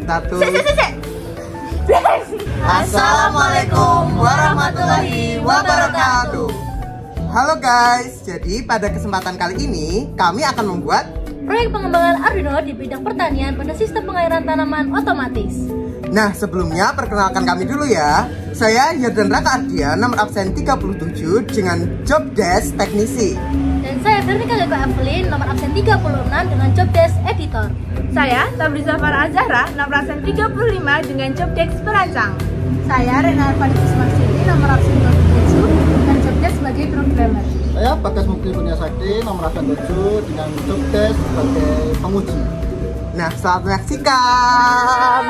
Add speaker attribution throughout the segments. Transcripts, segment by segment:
Speaker 1: wabarakatuh. Assalamualaikum warahmatullahi wabarakatuh. Halo guys, jadi pada kesempatan kali ini kami akan membuat
Speaker 2: proyek pengembangan Arduino di bidang pertanian pada sistem pengairan tanaman otomatis.
Speaker 1: Nah, sebelumnya perkenalkan kami dulu ya. Saya Yardan Raka Ardian, nomor absen 37 dengan job desk teknisi.
Speaker 2: Dan saya Veronica Leko Evelyn, nomor absen 36 dengan job desk editor.
Speaker 3: Saya Tabriza Farah Azhara, nomor absen 35 dengan job desk perancang.
Speaker 2: Saya Rena Arfani Kusmarsini, nomor absen 27 dengan job desk sebagai programmer.
Speaker 4: Saya Bagas Mukti Punya Sakti, nomor absen 7 dengan job desk sebagai penguji.
Speaker 1: Nah, selamat menyaksikan.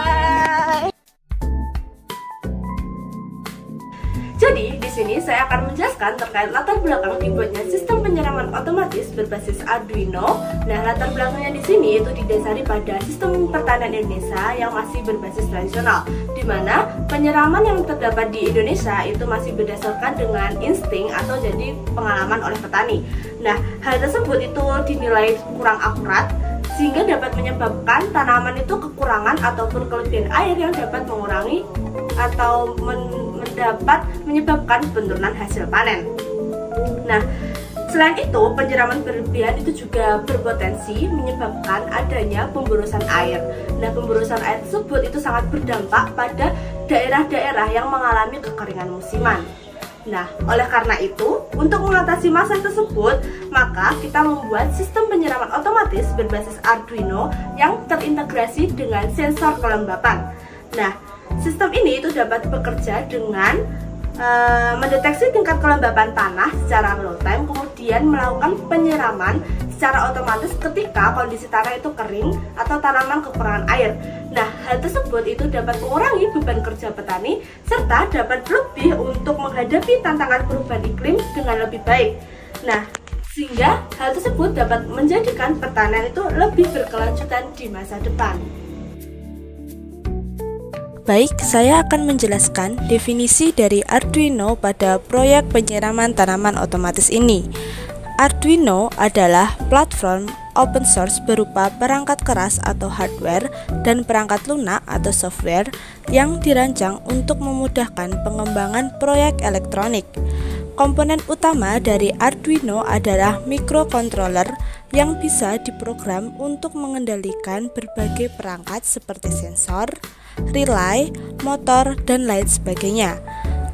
Speaker 3: Jadi, di sini saya akan menjelaskan terkait latar belakang dibuatnya sistem penyiraman otomatis berbasis Arduino. Nah, latar belakangnya di sini itu didasari pada sistem pertanian Indonesia yang masih berbasis tradisional, di mana penyiraman yang terdapat di Indonesia itu masih berdasarkan dengan insting atau jadi pengalaman oleh petani. Nah, hal tersebut itu dinilai kurang akurat, sehingga dapat menyebabkan tanaman itu kekurangan ataupun kelebihan air yang dapat mengurangi atau dapat menyebabkan penurunan hasil panen. Nah, selain itu, penyiraman berlebihan itu juga berpotensi menyebabkan adanya pemborosan air. Nah, pemborosan air tersebut itu sangat berdampak pada daerah-daerah yang mengalami kekeringan musiman. Nah, oleh karena itu, untuk mengatasi masalah tersebut, maka kita membuat sistem penyiraman otomatis berbasis Arduino yang terintegrasi dengan sensor kelembapan. Nah, sistem ini itu dapat bekerja dengan mendeteksi tingkat kelembapan tanah secara real time, kemudian melakukan penyiraman secara otomatis ketika kondisi tanah itu kering atau tanaman kekurangan air. Nah, hal tersebut itu dapat mengurangi beban kerja petani serta dapat lebih untuk menghadapi tantangan perubahan iklim dengan lebih baik. Nah, sehingga hal tersebut dapat menjadikan pertanian itu lebih berkelanjutan di masa depan.
Speaker 5: Baik, saya akan menjelaskan definisi dari Arduino pada proyek penyiraman tanaman otomatis ini. Arduino adalah platform open source berupa perangkat keras atau hardware dan perangkat lunak atau software yang dirancang untuk memudahkan pengembangan proyek elektronik. Komponen utama dari Arduino adalah microcontroller yang bisa diprogram untuk mengendalikan berbagai perangkat seperti sensor, relay, motor, dan lain sebagainya.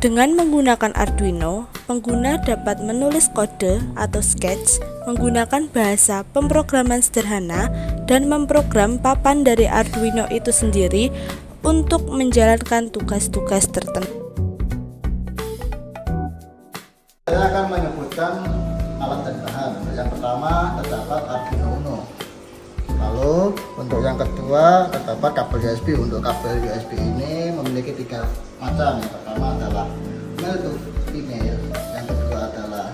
Speaker 5: Dengan menggunakan Arduino, pengguna dapat menulis kode atau sketch menggunakan bahasa pemrograman sederhana dan memprogram papan dari Arduino itu sendiri untuk menjalankan tugas-tugas tertentu.
Speaker 4: Saya akan menyebutkan alat dan bahan. Yang pertama terdapat Arduino Uno. Lalu untuk yang kedua terdapat kabel USB. Untuk kabel USB ini memiliki 3 macam. Yang pertama adalah male to female, yang kedua adalah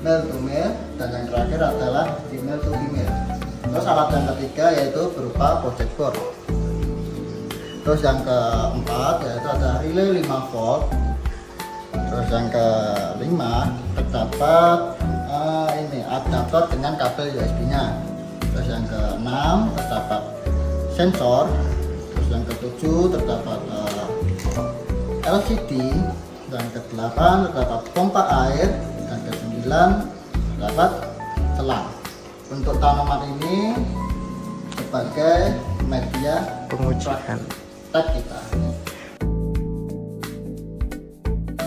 Speaker 4: male to male, dan yang terakhir adalah female to female. Terus alat yang ketiga yaitu berupa project board. Terus yang keempat yaitu ada relay 5 volt. Terus yang kelima terdapat ini adaptor dengan kabel USB-nya. Terus yang keenam terdapat sensor. Terus yang ketujuh terdapat LCD. Dan kedelapan terdapat pompa air. Dan kesembilan terdapat selang. Untuk tanaman ini sebagai media
Speaker 1: Pengujian
Speaker 4: kita.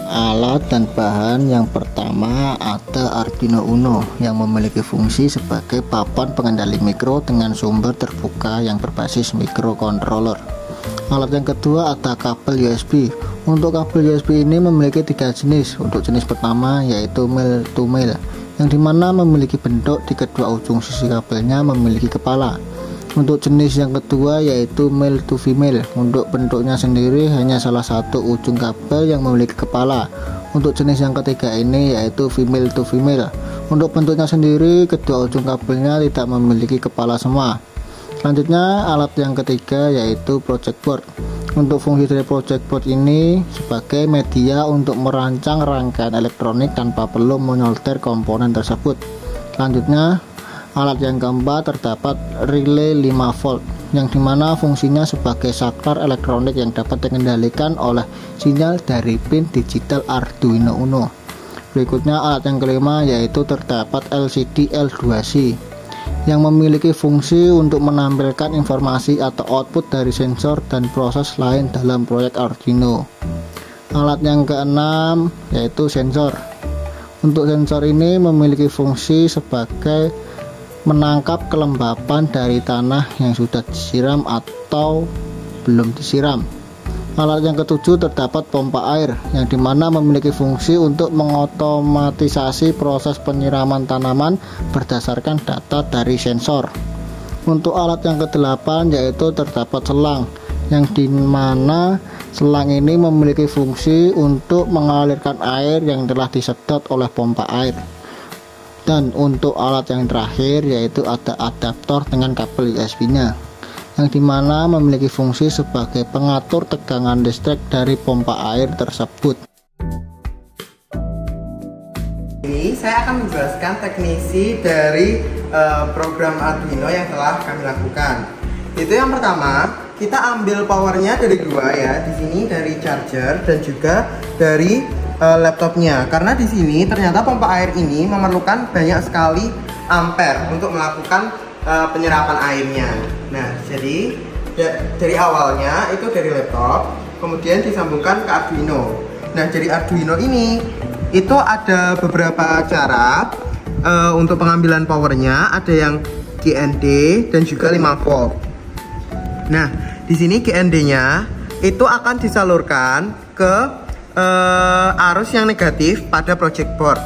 Speaker 4: Alat dan bahan yang pertama ada Arduino Uno yang memiliki fungsi sebagai papan pengendali mikro dengan sumber terbuka yang berbasis microcontroller. Alat yang kedua ada kabel USB. Untuk kabel USB ini memiliki 3 jenis. Untuk jenis pertama yaitu male to male, yang dimana memiliki bentuk di kedua ujung sisi kabelnya memiliki kepala. Untuk jenis yang kedua yaitu male to female. Untuk bentuknya sendiri hanya salah satu ujung kabel yang memiliki kepala. Untuk jenis yang ketiga ini yaitu female to female. Untuk bentuknya sendiri kedua ujung kabelnya tidak memiliki kepala semua. Selanjutnya alat yang ketiga yaitu project board. Untuk fungsi dari project board ini sebagai media untuk merancang rangkaian elektronik tanpa perlu menyolder komponen tersebut. Selanjutnya alat yang keempat terdapat relay 5 volt. yang dimana fungsinya sebagai saklar elektronik yang dapat dikendalikan oleh sinyal dari pin digital Arduino Uno. Berikutnya alat yang kelima yaitu terdapat LCD L2C yang memiliki fungsi untuk menampilkan informasi atau output dari sensor dan proses lain dalam proyek Arduino. Alat yang keenam yaitu sensor. Untuk sensor ini memiliki fungsi sebagai menangkap kelembapan dari tanah yang sudah disiram atau belum disiram. Alat yang ketujuh terdapat pompa air yang dimana memiliki fungsi untuk mengotomatisasi proses penyiraman tanaman berdasarkan data dari sensor. Untuk alat yang kedelapan yaitu terdapat selang yang dimana selang ini memiliki fungsi untuk mengalirkan air yang telah disedot oleh pompa air. Dan untuk alat yang terakhir yaitu ada adaptor dengan kabel USB nya yang dimana memiliki fungsi sebagai pengatur tegangan listrik dari pompa air tersebut.
Speaker 1: Ini saya akan menjelaskan teknisi dari program Arduino yang telah kami lakukan. Itu yang pertama, kita ambil powernya dari dua ya, di sini dari charger dan juga dari laptopnya. Karena di sini ternyata pompa air ini memerlukan banyak sekali ampere untuk melakukan penyerapan airnya. Nah, jadi dari awalnya itu dari laptop, kemudian disambungkan ke Arduino. Nah, dari Arduino ini itu ada beberapa cara untuk pengambilan powernya. Ada yang GND dan juga 5 volt. Nah, di sini GND-nya itu akan disalurkan ke arus yang negatif pada project board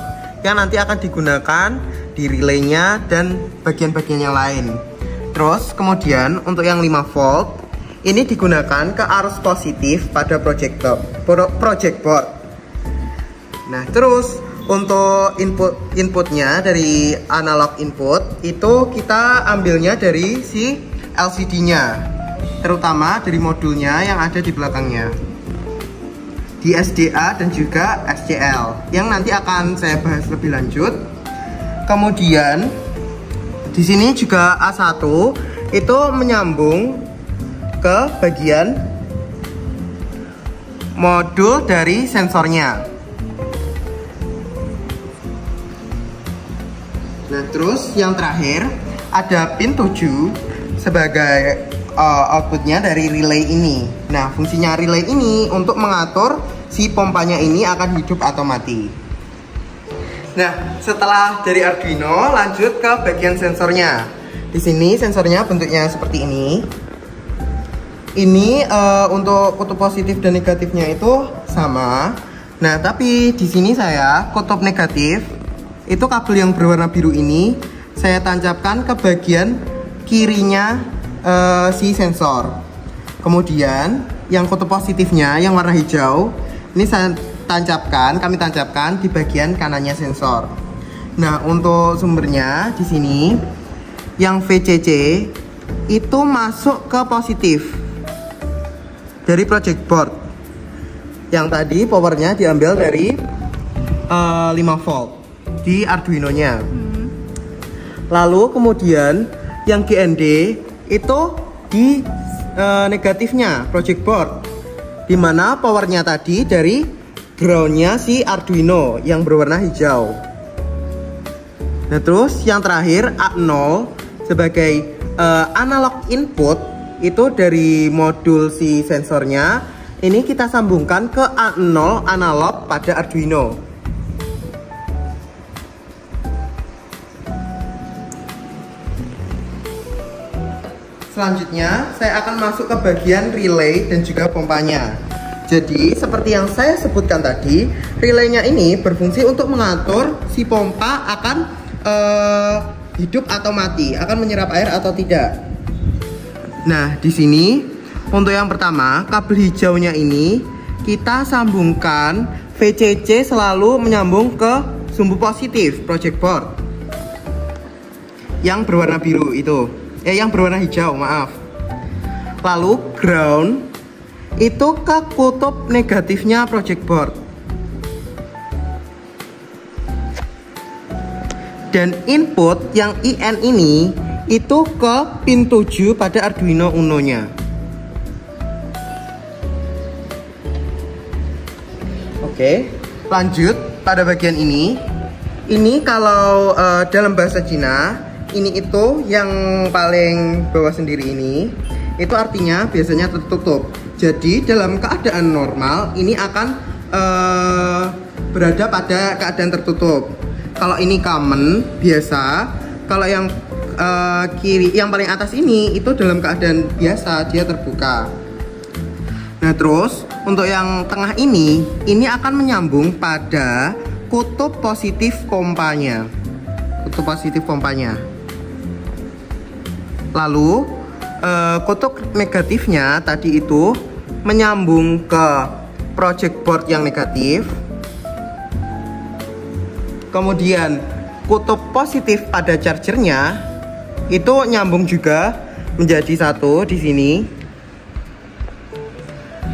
Speaker 1: yang nanti akan digunakan di relaynya dan bagian-bagian yang lain. Terus kemudian untuk yang 5 volt ini digunakan ke arus positif pada project board. Nah, terus untuk inputnya dari analog input itu kita ambilnya dari si LCD-nya, terutama dari modulnya yang ada di belakangnya, di SDA dan juga SCL yang nanti akan saya bahas lebih lanjut. Kemudian di sini juga A1 itu menyambung ke bagian modul dari sensornya. Nah, terus yang terakhir ada pin 7 sebagai outputnya dari relay ini. Nah, fungsinya relay ini untuk mengatur si pompanya ini akan hidup atau mati. Nah, setelah dari Arduino lanjut ke bagian sensornya. Di sini sensornya bentuknya seperti ini. Ini untuk kutub positif dan negatifnya itu sama. Nah, tapi di sini saya kutub negatif itu kabel yang berwarna biru ini saya tancapkan ke bagian kirinya si sensor. Kemudian yang kutub positifnya yang warna hijau ini kami tancapkan di bagian kanannya sensor. Nah, untuk sumbernya di sini yang VCC itu masuk ke positif dari project board. Yang tadi powernya diambil dari 5 volt di Arduino-nya. Lalu kemudian yang GND itu di negatifnya project board, dimana powernya tadi dari groundnya si Arduino yang berwarna hijau. Nah, terus yang terakhir A0 sebagai analog input itu dari modul si sensornya. Ini kita sambungkan ke A0 analog pada Arduino. Selanjutnya saya akan masuk ke bagian relay dan juga pompanya. Jadi seperti yang saya sebutkan tadi, relaynya ini berfungsi untuk mengatur si pompa akan hidup atau mati, akan menyerap air atau tidak. Nah, di sini untuk yang pertama, kabel hijaunya ini kita sambungkan VCC selalu menyambung ke sumbu positif project board. Yang berwarna biru itu, yang berwarna hijau, maaf. Lalu ground itu ke kutub negatifnya project board. Dan input yang IN ini itu ke pin 7 pada Arduino Uno-nya. Oke, lanjut pada bagian ini. Ini kalau dalam bahasa Cina, ini itu yang paling bawah sendiri ini, itu artinya biasanya tertutup. Jadi dalam keadaan normal ini akan berada pada keadaan tertutup. Kalau ini common biasa, kalau yang kiri, yang paling atas ini itu dalam keadaan biasa, dia terbuka. Nah terus untuk yang tengah ini akan menyambung pada kutub positif pompanya. Kutub positif pompanya. Lalu kutub negatifnya tadi itu menyambung ke project board yang negatif. Kemudian kutub positif pada chargernya itu nyambung juga menjadi satu di sini.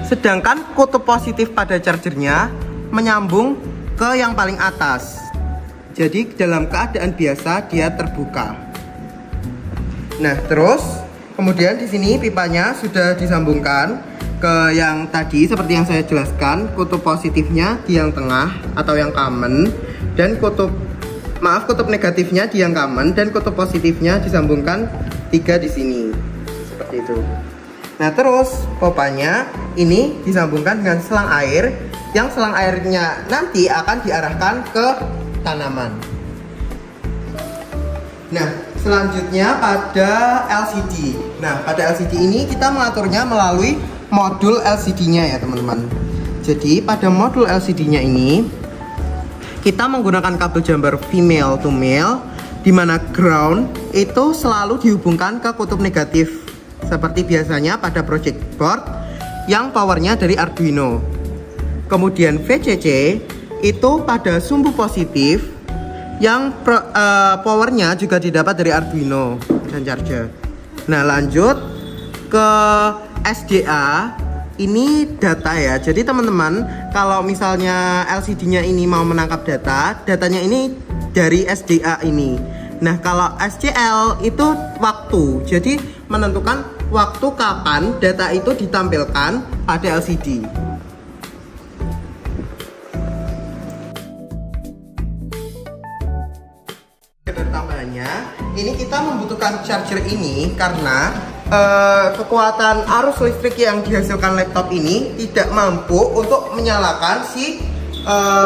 Speaker 1: Sedangkan kutub positif pada chargernya menyambung ke yang paling atas. Jadi dalam keadaan biasa dia terbuka. Nah, terus kemudian di sini pipanya sudah disambungkan ke yang tadi seperti yang saya jelaskan, kutub positifnya di yang tengah atau yang common, dan kutub negatifnya di yang common, dan kutub positifnya disambungkan 3 di sini. Seperti itu. Nah, terus popanya ini disambungkan dengan selang air, yang selang airnya nanti akan diarahkan ke tanaman. Nah, selanjutnya pada LCD. Nah, pada LCD ini kita mengaturnya melalui modul LCD-nya ya teman-teman. Jadi pada modul LCD-nya ini kita menggunakan kabel jumper female to male, di mana ground itu selalu dihubungkan ke kutub negatif seperti biasanya pada project board yang powernya dari Arduino. Kemudian VCC itu pada sumbu positif yang powernya juga didapat dari Arduino dan charger. Nah, lanjut ke SDA. Ini data ya. Jadi teman-teman, kalau misalnya LCD-nya ini mau menangkap datanya ini dari SDA ini. Nah, kalau SCL itu waktu. Jadi menentukan waktu kapan data itu ditampilkan pada LCD. Tambahannya, ini kita membutuhkan charger ini karena kekuatan arus listrik yang dihasilkan laptop ini tidak mampu untuk menyalakan si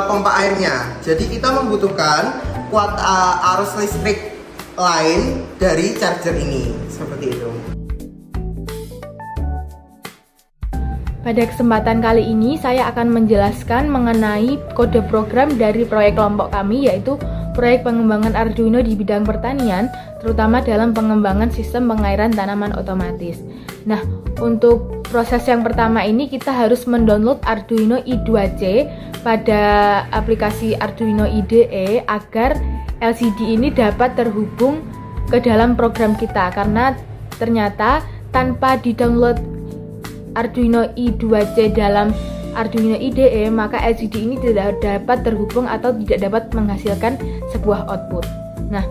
Speaker 1: pompa airnya. Jadi kita membutuhkan arus listrik lain dari charger ini, seperti itu.
Speaker 2: Pada kesempatan kali ini saya akan menjelaskan mengenai kode program dari proyek kelompok kami, yaitu proyek pengembangan Arduino di bidang pertanian, terutama dalam pengembangan sistem pengairan tanaman otomatis. Nah, untuk proses yang pertama ini kita harus mendownload Arduino I2C pada aplikasi Arduino IDE agar LCD ini dapat terhubung ke dalam program kita, karena ternyata tanpa di-download Arduino I2C dalam Arduino IDE, maka LCD ini tidak dapat terhubung atau tidak dapat menghasilkan sebuah output. Nah,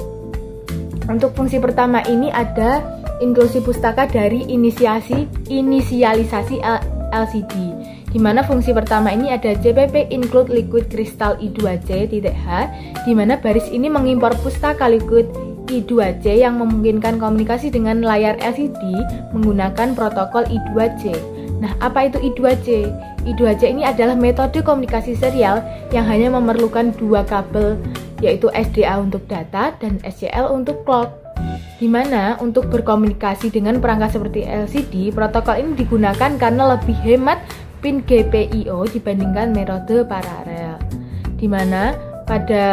Speaker 2: untuk fungsi pertama ini ada inklusi pustaka dari inisialisasi LCD, di mana fungsi pertama ini ada CPP include liquid crystal I2C.H, di mana baris ini mengimpor pustaka liquid I2C yang memungkinkan komunikasi dengan layar LCD menggunakan protokol I2C. Nah, apa itu I2C? I2C ini adalah metode komunikasi serial yang hanya memerlukan 2 kabel, yaitu SDA untuk data dan SCL untuk clock. Di mana untuk berkomunikasi dengan perangkat seperti LCD, protokol ini digunakan karena lebih hemat pin GPIO dibandingkan metode paralel. Di mana pada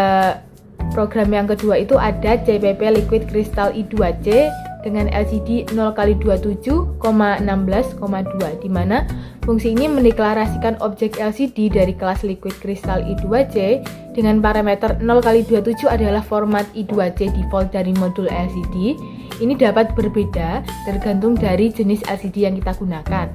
Speaker 2: program yang kedua itu ada CPP Liquid Crystal I2C dengan LCD 0x27,16,2, di mana fungsi ini mendeklarasikan objek LCD dari kelas Liquid Crystal I2C dengan parameter 0x27 adalah format I2C default dari modul LCD. Ini dapat berbeda tergantung dari jenis LCD yang kita gunakan,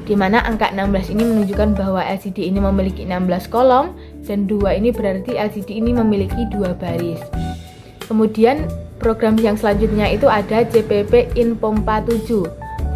Speaker 2: di mana angka 16 ini menunjukkan bahwa LCD ini memiliki 16 kolom dan 2 ini berarti LCD ini memiliki 2 baris. Kemudian program yang selanjutnya itu ada JPP in pompa 7.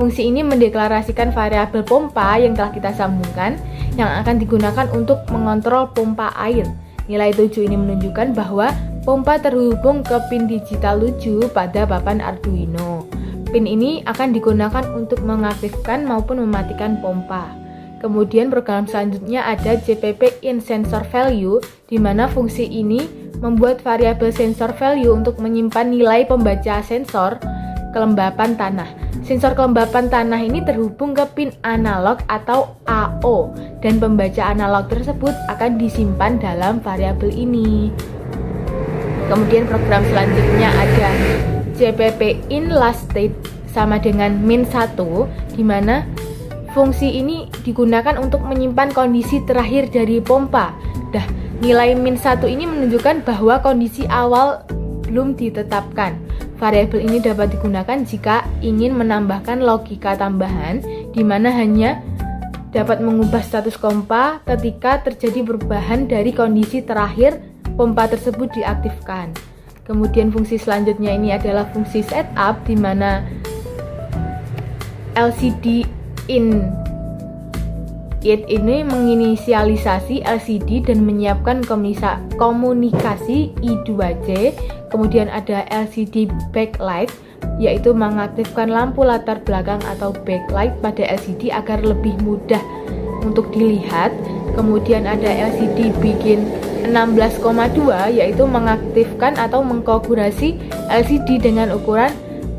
Speaker 2: Fungsi ini mendeklarasikan variabel pompa yang telah kita sambungkan yang akan digunakan untuk mengontrol pompa air. Nilai 7 ini menunjukkan bahwa pompa terhubung ke pin digital 7 pada papan Arduino. Pin ini akan digunakan untuk mengaktifkan maupun mematikan pompa. Kemudian program selanjutnya ada JPP in sensor value, di mana fungsi ini membuat variabel sensor value untuk menyimpan nilai pembaca sensor kelembapan tanah. Sensor kelembapan tanah ini terhubung ke pin analog atau AO, dan pembaca analog tersebut akan disimpan dalam variabel ini. Kemudian program selanjutnya ada JPP in last state sama dengan min1, di mana fungsi ini digunakan untuk menyimpan kondisi terakhir dari pompa. Nilai min1 ini menunjukkan bahwa kondisi awal belum ditetapkan. Variabel ini dapat digunakan jika ingin menambahkan logika tambahan, di mana hanya dapat mengubah status pompa ketika terjadi perubahan dari kondisi terakhir pompa tersebut diaktifkan. Kemudian fungsi selanjutnya ini adalah fungsi setup, di mana LCD in it ini menginisialisasi LCD dan menyiapkan komunikasi I2C. Kemudian ada LCD backlight, yaitu mengaktifkan lampu latar belakang atau backlight pada LCD agar lebih mudah untuk dilihat. Kemudian ada LCD begin 16,2, yaitu mengaktifkan atau mengkonfigurasi LCD dengan ukuran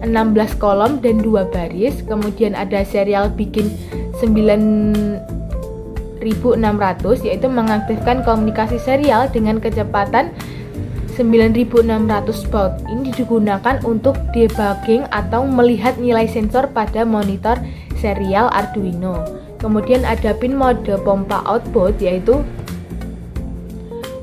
Speaker 2: 16 kolom dan 2 baris. Kemudian ada serial begin 9600, yaitu mengaktifkan komunikasi serial dengan kecepatan 9600 baud. Ini digunakan untuk debugging atau melihat nilai sensor pada monitor serial Arduino. Kemudian ada pin mode pompa output, yaitu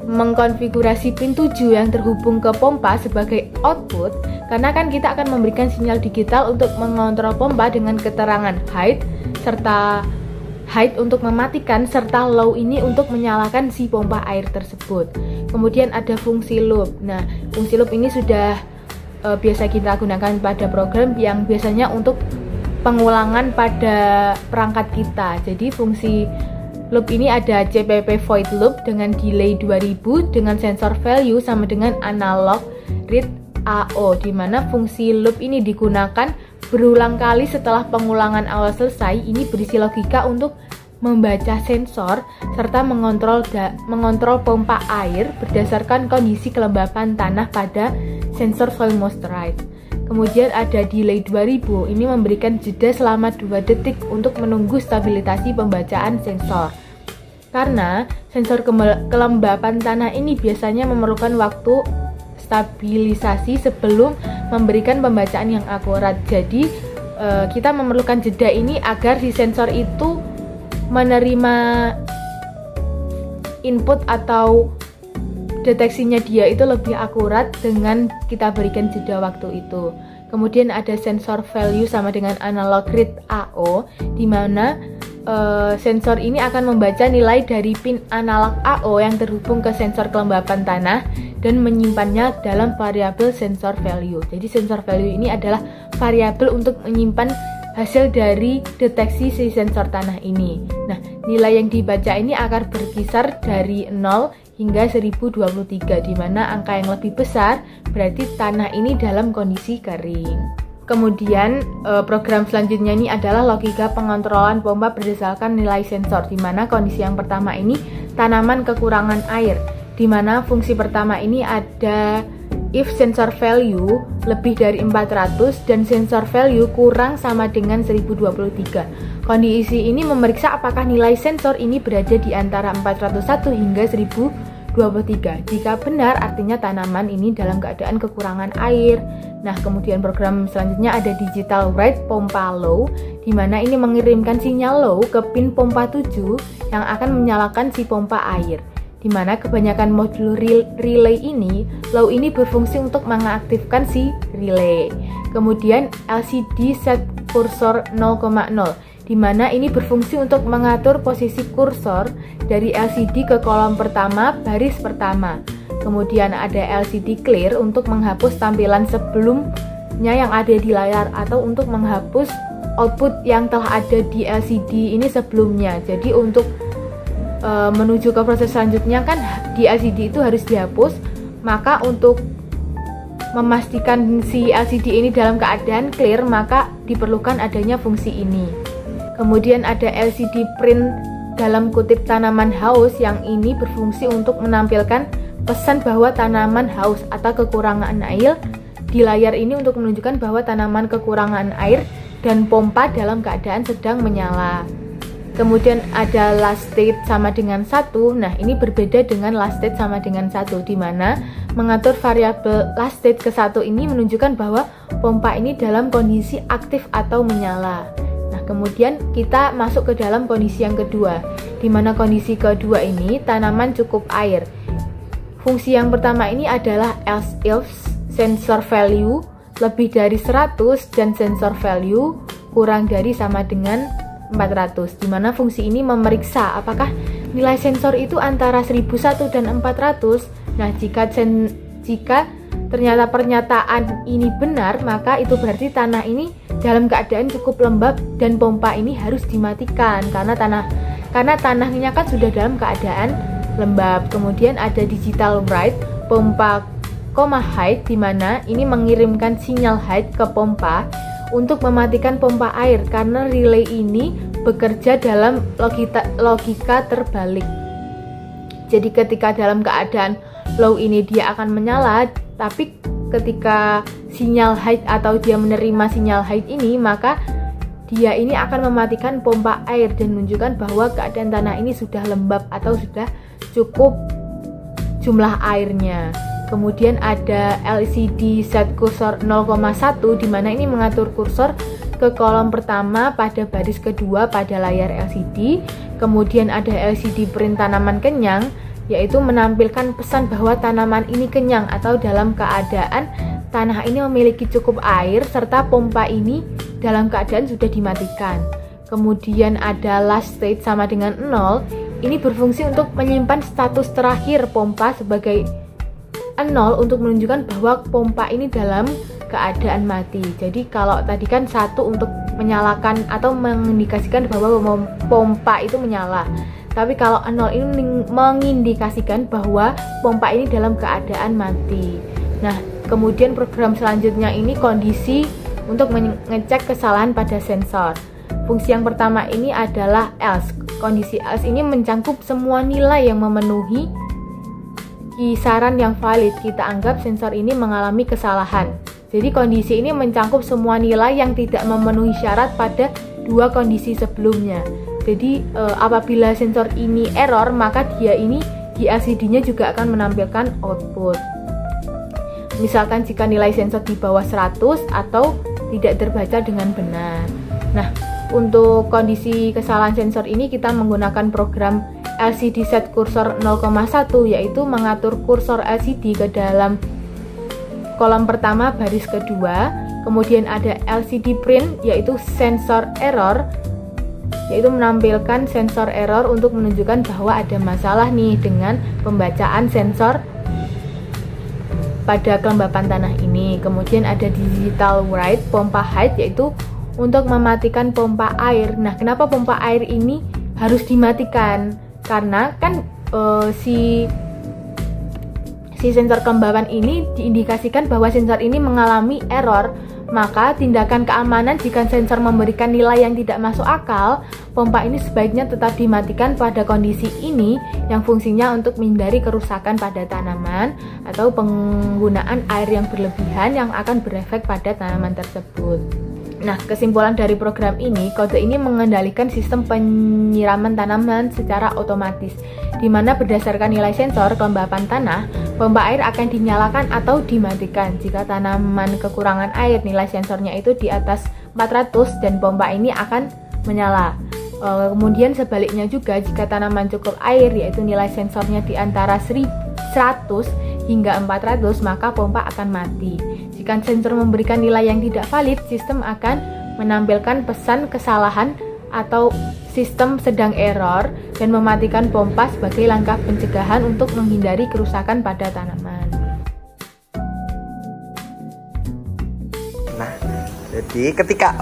Speaker 2: mengkonfigurasi pin 7 yang terhubung ke pompa sebagai output, karena kan kita akan memberikan sinyal digital untuk mengontrol pompa dengan keterangan high untuk mematikan, serta low ini untuk menyalakan si pompa air tersebut. Kemudian ada fungsi loop. Nah, fungsi loop ini sudah biasa kita gunakan pada program yang biasanya untuk pengulangan pada perangkat kita. Jadi fungsi loop ini ada JPP void loop dengan delay 2000 dengan sensor value sama dengan analog read AO, di mana fungsi loop ini digunakan berulang kali setelah pengulangan awal selesai. Ini berisi logika untuk membaca sensor serta mengontrol pompa air berdasarkan kondisi kelembapan tanah pada sensor soil moisture. Kemudian ada delay 2000, ini memberikan jeda selama 2 detik untuk menunggu stabilisasi pembacaan sensor. Karena sensor kelembapan tanah ini biasanya memerlukan waktu stabilisasi sebelum memberikan pembacaan yang akurat. Jadi kita memerlukan jeda ini agar si sensor itu menerima input atau deteksinya dia itu lebih akurat dengan kita berikan jeda waktu itu. Kemudian ada sensor value sama dengan analog read AO, di mana sensor ini akan membaca nilai dari pin analog AO yang terhubung ke sensor kelembapan tanah dan menyimpannya dalam variabel sensor value. Jadi sensor value ini adalah variabel untuk menyimpan hasil dari deteksi si sensor tanah ini. Nah, nilai yang dibaca ini akan berkisar dari 0 hingga 1023, di mana angka yang lebih besar berarti tanah ini dalam kondisi kering. Kemudian program selanjutnya ini adalah logika pengontrolan pompa berdasarkan nilai sensor, di mana kondisi yang pertama ini tanaman kekurangan air, di mana fungsi pertama ini ada if sensor value lebih dari 400 dan sensor value kurang sama dengan 1023. Kondisi ini memeriksa apakah nilai sensor ini berada di antara 401 hingga 1023. Jika benar, artinya tanaman ini dalam keadaan kekurangan air. Nah, kemudian program selanjutnya ada digital write pompa low, di mana ini mengirimkan sinyal low ke pin pompa 7 yang akan menyalakan si pompa air. Di mana kebanyakan modul relay ini, low ini berfungsi untuk mengaktifkan si relay. Kemudian LCD set kursor 0,0, di mana ini berfungsi untuk mengatur posisi kursor dari LCD ke kolom pertama, baris pertama. Kemudian ada LCD clear untuk menghapus tampilan sebelumnya yang ada di layar atau untuk menghapus output yang telah ada di LCD ini sebelumnya. Jadi untuk menuju ke proses selanjutnya kan di LCD itu harus dihapus, maka untuk memastikan si LCD ini dalam keadaan clear maka diperlukan adanya fungsi ini. Kemudian ada LCD print dalam kutip tanaman haus, yang ini berfungsi untuk menampilkan pesan bahwa tanaman haus atau kekurangan air di layar ini untuk menunjukkan bahwa tanaman kekurangan air dan pompa dalam keadaan sedang menyala. Kemudian ada last state sama dengan 1. Nah, ini berbeda dengan last state sama dengan 1, di mana mengatur variabel last state ke 1 ini menunjukkan bahwa pompa ini dalam kondisi aktif atau menyala. Nah, kemudian kita masuk ke dalam kondisi yang kedua, di mana kondisi kedua ini tanaman cukup air. Fungsi yang pertama ini adalah else if sensor value lebih dari 100 dan sensor value kurang dari sama dengan 400, di mana fungsi ini memeriksa apakah nilai sensor itu antara 1001 dan 400. Nah, jika ternyata pernyataan ini benar, maka itu berarti tanah ini dalam keadaan cukup lembab dan pompa ini harus dimatikan karena tanahnya kan sudah dalam keadaan lembab. Kemudian ada digital write pompa height, di mana ini mengirimkan sinyal height ke pompa untuk mematikan pompa air karena relay ini bekerja dalam logika terbalik. Jadi ketika dalam keadaan low ini dia akan menyala, tapi ketika sinyal high atau dia menerima sinyal high ini, maka dia ini akan mematikan pompa air dan menunjukkan bahwa keadaan tanah ini sudah lembab atau sudah cukup jumlah airnya. Kemudian ada LCD set kursor 0,1, di mana ini mengatur kursor ke kolom pertama pada baris kedua pada layar LCD. Kemudian ada LCD print tanaman kenyang, yaitu menampilkan pesan bahwa tanaman ini kenyang atau dalam keadaan tanah ini memiliki cukup air serta pompa ini dalam keadaan sudah dimatikan. Kemudian ada last state sama dengan 0, ini berfungsi untuk menyimpan status terakhir pompa sebagai 0 untuk menunjukkan bahwa pompa ini dalam keadaan mati. Jadi kalau tadi kan 1 untuk menyalakan atau mengindikasikan bahwa pompa itu menyala, tapi kalau 0 ini mengindikasikan bahwa pompa ini dalam keadaan mati. Nah, kemudian program selanjutnya ini kondisi untuk mengecek kesalahan pada sensor. Fungsi yang pertama ini adalah else. Kondisi else ini mencakup semua nilai yang memenuhi kisaran yang valid. Kita anggap sensor ini mengalami kesalahan. Jadi kondisi ini mencakup semua nilai yang tidak memenuhi syarat pada dua kondisi sebelumnya. Jadi apabila sensor ini error, maka dia ini di LCD-nya juga akan menampilkan output. Misalkan jika nilai sensor di bawah 100 atau tidak terbaca dengan benar. Nah, untuk kondisi kesalahan sensor ini kita menggunakan program LCD set kursor 0,1, yaitu mengatur kursor LCD ke dalam kolom pertama baris kedua. Kemudian ada LCD print, yaitu sensor error, yaitu menampilkan sensor error untuk menunjukkan bahwa ada masalah nih dengan pembacaan sensor pada kelembapan tanah ini. Kemudian ada digital write pompa height, yaitu untuk mematikan pompa air. Nah, kenapa pompa air ini harus dimatikan? Karena kan si sensor kelembapan ini diindikasikan bahwa sensor ini mengalami error. Maka tindakan keamanan jika sensor memberikan nilai yang tidak masuk akal, pompa ini sebaiknya tetap dimatikan pada kondisi ini yang fungsinya untuk menghindari kerusakan pada tanaman atau penggunaan air yang berlebihan yang akan berefek pada tanaman tersebut. Nah, kesimpulan dari program ini, kode ini mengendalikan sistem penyiraman tanaman secara otomatis, di mana berdasarkan nilai sensor kelembapan tanah, pompa air akan dinyalakan atau dimatikan. Jika tanaman kekurangan air, nilai sensornya itu di atas 400 dan pompa ini akan menyala. Kemudian sebaliknya juga, jika tanaman cukup air, yaitu nilai sensornya di antara 100 hingga 400, maka pompa akan mati. Jika sensor memberikan nilai yang tidak valid, sistem akan menampilkan pesan kesalahan atau sistem sedang error dan mematikan pompa sebagai langkah pencegahan untuk menghindari kerusakan pada tanaman.
Speaker 1: Nah, jadi ketika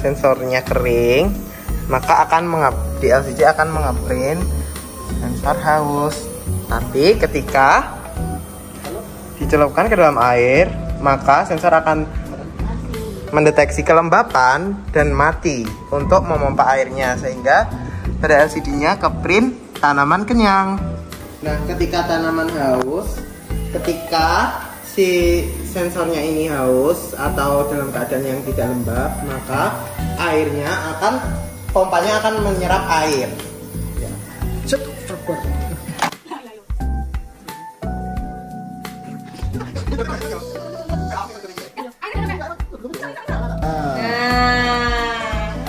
Speaker 1: sensornya kering, maka di LCD akan nge-print sensor haus. Tapi ketika dicelupkan ke dalam air, maka sensor akan mendeteksi kelembapan dan mati untuk memompa airnya, sehingga pada LCD-nya ke-print tanaman kenyang. Nah, ketika tanaman haus, ketika si sensornya ini haus atau dalam keadaan yang tidak lembab, maka pompanya akan menyerap air.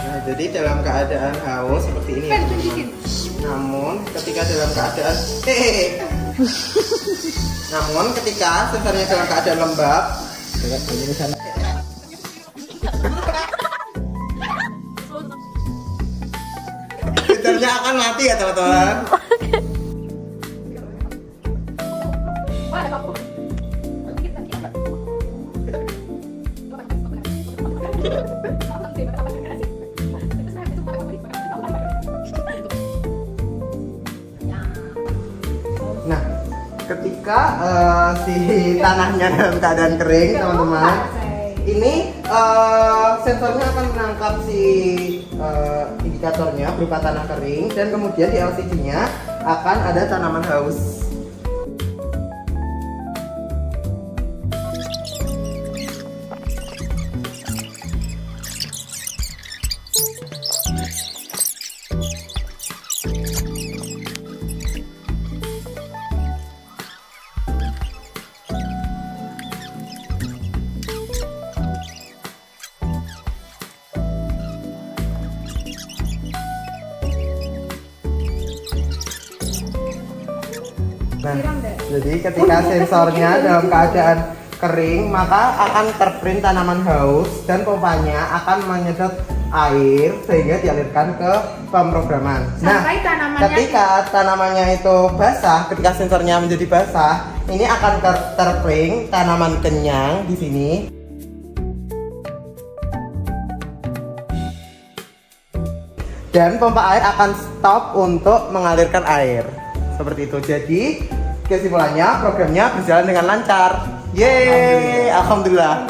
Speaker 1: Nah, jadi dalam keadaan haus seperti ini ya, teman-teman. Namun ketika sensornya dalam keadaan lembab, sensornya akan mati ya, teman-teman. Nah, ketika si tanahnya dalam keadaan kering, teman-teman, ini sensornya akan menangkap si indikatornya berupa tanah kering, dan kemudian di LCD-nya akan ada tanaman haus. Nah, jadi ketika sensornya dalam keadaan kering, maka akan terprint tanaman haus dan pompanya akan menyedot air sehingga dialirkan ke pemrograman. Nah, ketika tanamannya itu basah, ketika sensornya menjadi basah, ini akan terprint tanaman kenyang di sini. Dan pompa air akan stop untuk mengalirkan air. Seperti itu. Jadi kesimpulannya programnya berjalan dengan lancar. Yeay, alhamdulillah.